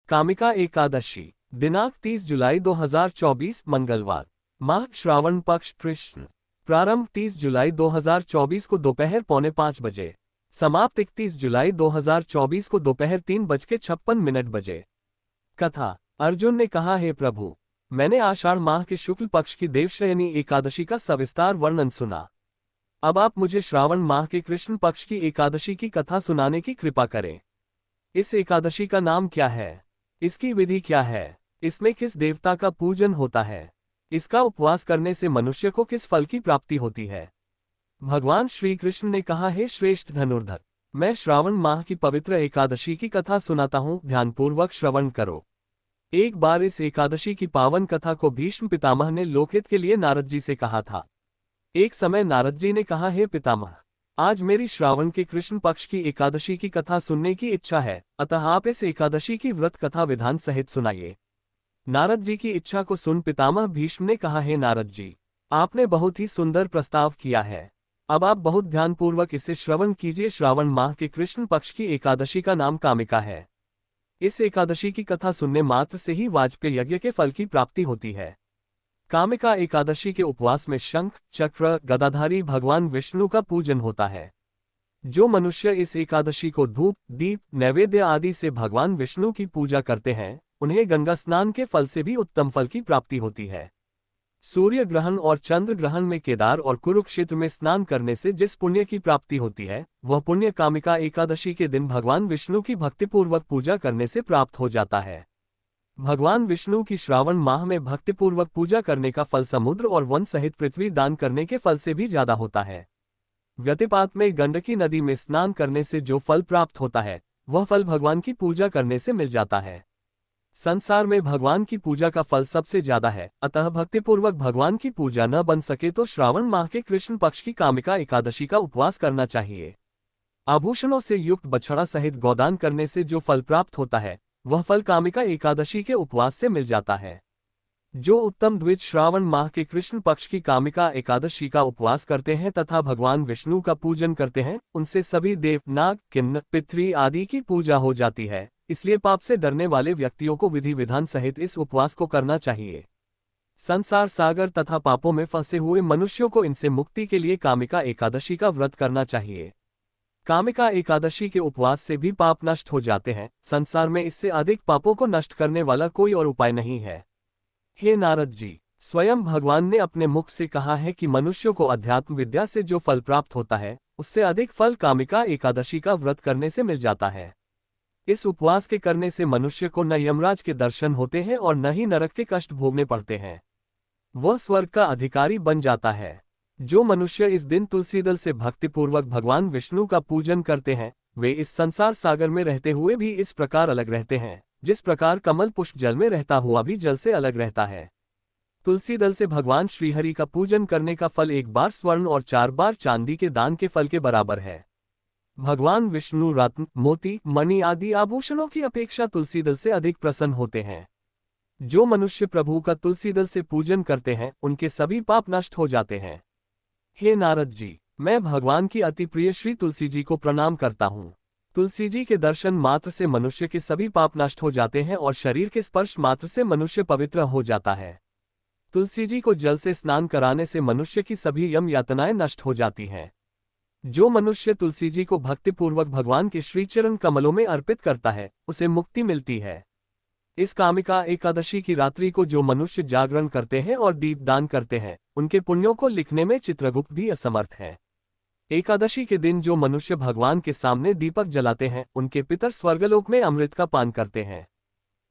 कामिका एकादशी दिनांक 30 जुलाई 2024 मंगलवार। माह श्रावण पक्ष कृष्ण। प्रारंभ 30 जुलाई 2024 को दोपहर 4:45 बजे। समाप्त 31 जुलाई 2024 को दोपहर 3:56 बजे। कथा। अर्जुन ने कहा, हे प्रभु, मैंने आषाढ़ माह के शुक्ल पक्ष की देवश्रेयणी एकादशी का सविस्तार वर्णन सुना। अब आप मुझे श्रावण माह के कृष्ण पक्ष की एकादशी की कथा सुनाने की कृपा करें। इस एकादशी का नाम क्या है? इसकी विधि क्या है? इसमें किस देवता का पूजन होता है? इसका उपवास करने से मनुष्य को किस फल की प्राप्ति होती है? भगवान श्री कृष्ण ने कहा, हे श्रेष्ठ धनुर्धर, मैं श्रावण माह की पवित्र एकादशी की कथा सुनाता हूँ, ध्यानपूर्वक श्रवण करो। एक बार इस एकादशी की पावन कथा को भीष्म पितामह ने लोकहित के लिए नारद जी से कहा था। एक समय नारद जी ने कहा, हे पितामह, आज मेरी श्रावण के कृष्ण पक्ष की एकादशी की कथा सुनने की इच्छा है, अतः आप इस एकादशी की व्रत कथा विधान सहित सुनाइए। नारद जी की इच्छा को सुन पितामह भीष्म ने कहा, हे नारद जी, आपने बहुत ही सुंदर प्रस्ताव किया है। अब आप बहुत ध्यानपूर्वक इसे श्रवण कीजिए। श्रावण माह के कृष्ण पक्ष की एकादशी का नाम कामिका है। इस एकादशी की कथा सुनने मात्र से ही वाजपेय यज्ञ के फल की प्राप्ति होती है। कामिका एकादशी के उपवास में शंख, चक्र, गदाधारी भगवान विष्णु का पूजन होता है। जो मनुष्य इस एकादशी को धूप, दीप, नैवेद्य आदि से भगवान विष्णु की पूजा करते हैं, उन्हें गंगा स्नान के फल से भी उत्तम फल की प्राप्ति होती है। सूर्य ग्रहण और चंद्र ग्रहण में केदार और कुरुक्षेत्र में स्नान करने से जिस पुण्य की प्राप्ति होती है, वह पुण्य कामिका एकादशी के दिन भगवान विष्णु की भक्तिपूर्वक पूजा करने से प्राप्त हो जाता है। भगवान विष्णु की श्रावण माह में भक्तिपूर्वक पूजा करने का फल समुद्र और वन सहित पृथ्वी दान करने के फल से भी ज्यादा होता है। व्यतिपात में गंडकी नदी में स्नान करने से जो फल प्राप्त होता है, वह फल भगवान की पूजा करने से मिल जाता है। संसार में भगवान की पूजा का फल सबसे ज्यादा है, अतः भक्तिपूर्वक भगवान की पूजा न बन सके तो श्रावण माह के कृष्ण पक्ष की कामिका एकादशी का उपवास करना चाहिए। आभूषणों से युक्त बछड़ा सहित गोदान करने से जो फल प्राप्त होता है, वह फल कामिका एकादशी के उपवास से मिल जाता है। जो उत्तम द्विज श्रावण माह के कृष्ण पक्ष की कामिका एकादशी का उपवास करते हैं तथा भगवान विष्णु का पूजन करते हैं, उनसे सभी देव, नाग, किन्नर, पितृ आदि की पूजा हो जाती है। इसलिए पाप से डरने वाले व्यक्तियों को विधि विधान सहित इस उपवास को करना चाहिए। संसार सागर तथा पापों में फंसे हुए मनुष्यों को इनसे मुक्ति के लिए कामिका एकादशी का व्रत करना चाहिए। कामिका एकादशी के उपवास से भी पाप नष्ट हो जाते हैं। संसार में इससे अधिक पापों को नष्ट करने वाला कोई और उपाय नहीं है। हे नारद जी, स्वयं भगवान ने अपने मुख से कहा है कि मनुष्यों को अध्यात्म विद्या से जो फल प्राप्त होता है, उससे अधिक फल कामिका एकादशी का व्रत करने से मिल जाता है। इस उपवास के करने से मनुष्य को न यमराज के दर्शन होते हैं और न ही नरक के कष्ट भोगने पड़ते हैं। वह स्वर्ग का अधिकारी बन जाता है। जो मनुष्य इस दिन तुलसी दल से भक्तिपूर्वक भगवान विष्णु का पूजन करते हैं, वे इस संसार सागर में रहते हुए भी इस प्रकार अलग रहते हैं, जिस प्रकार कमल पुष्प जल में रहता हुआ भी जल से अलग रहता है। तुलसी दल से भगवान श्रीहरि का पूजन करने का फल 1 बार स्वर्ण और 4 बार चांदी के दान के फल के बराबर है। भगवान विष्णु रत्न, मोती, मणि आदि आभूषणों की अपेक्षा तुलसी दल से अधिक प्रसन्न होते हैं। जो मनुष्य प्रभु का तुलसी दल से पूजन करते हैं, उनके सभी पाप नष्ट हो जाते हैं। हे नारद जी, मैं भगवान की अति प्रिय श्री तुलसी जी को प्रणाम करता हूँ। तुलसी जी के दर्शन मात्र से मनुष्य के सभी पाप नष्ट हो जाते हैं और शरीर के स्पर्श मात्र से मनुष्य पवित्र हो जाता है। तुलसी जी को जल से स्नान कराने से मनुष्य की सभी यम यातनाएं नष्ट हो जाती हैं। जो मनुष्य तुलसी जी को भक्तिपूर्वक भगवान के श्रीचरण कमलों में अर्पित करता है, उसे मुक्ति मिलती है। इस कामिका एकादशी की रात्रि को जो मनुष्य जागरण करते हैं और दीप दान करते हैं, उनके पुण्यों को लिखने में चित्रगुप्त भी असमर्थ है। एकादशी के दिन जो मनुष्य भगवान के सामने दीपक जलाते हैं, उनके पितर स्वर्गलोक में अमृत का पान करते हैं।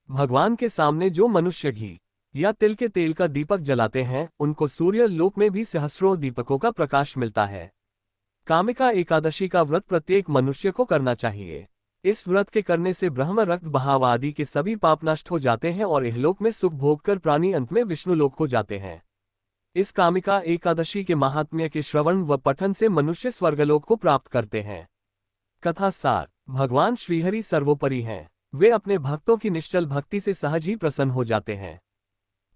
भगवान के सामने जो मनुष्य घी या तिल के तेल का दीपक जलाते हैं, उनको सूर्य लोक में भी सहस्रों दीपकों का प्रकाश मिलता है। कामिका एकादशी का व्रत प्रत्येक मनुष्य को करना चाहिए। इस व्रत के करने से ब्रह्म, रक्त बहाव आदि के सभी पाप नष्ट हो जाते हैं और इहलोक में सुख भोगकर प्राणी अंत में विष्णु लोक को जाते हैं। इस कामिका एकादशी के महात्म्य के श्रवण व पठन से मनुष्य स्वर्गलोक को प्राप्त करते हैं। कथा सार। भगवान श्रीहरि सर्वोपरि हैं। वे अपने भक्तों की निश्चल भक्ति से सहज ही प्रसन्न हो जाते हैं।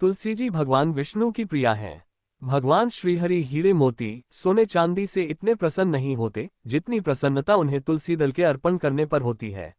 तुलसी जी भगवान विष्णु की प्रिया हैं। भगवान श्रीहरि हीरे मोती, सोने चांदी से इतने प्रसन्न नहीं होते, जितनी प्रसन्नता उन्हें तुलसी दल के अर्पण करने पर होती है।